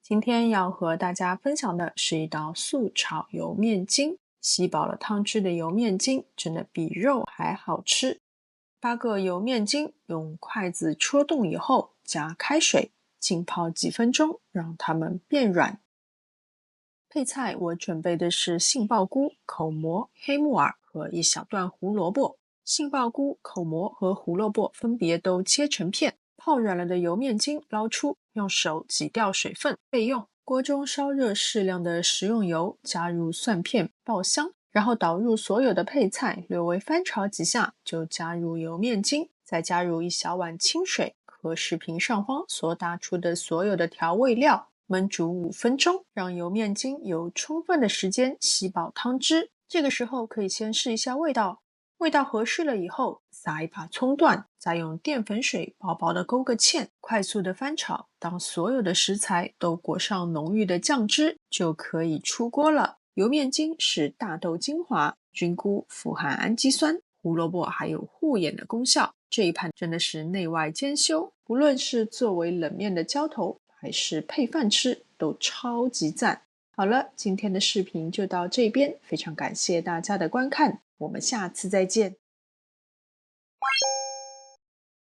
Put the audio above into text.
今天要和大家分享的是一道素炒油面筋，吸饱了汤汁的油面筋真的比肉还好吃。8个油面筋用筷子戳洞以后，加开水浸泡几分钟，让它们变软。配菜我准备的是杏鲍菇、口蘑、黑木耳和一小段胡萝卜。杏鲍菇、口蘑和胡萝卜分别都切成片，泡软了的油面筋捞出，用手挤掉水分备用。锅中烧热适量的食用油，加入蒜片爆香，然后倒入所有的配菜，略微翻炒几下，就加入油面筋，再加入一小碗清水和视频上方所打出的所有的调味料，焖煮5分钟，让油面筋有充分的时间吸饱汤汁。这个时候可以先试一下味道，味道合适了以后，撒一把葱段，再用淀粉水薄薄的勾个芡，快速的翻炒，当所有的食材都裹上浓郁的酱汁，就可以出锅了。油面筋是大豆精华，菌菇富含氨基酸，胡萝卜还有护眼的功效，这一盘真的是内外兼修，不论是作为冷面的浇头，还是配饭吃，都超级赞。好了，今天的视频就到这边，非常感谢大家的观看，我们下次再见。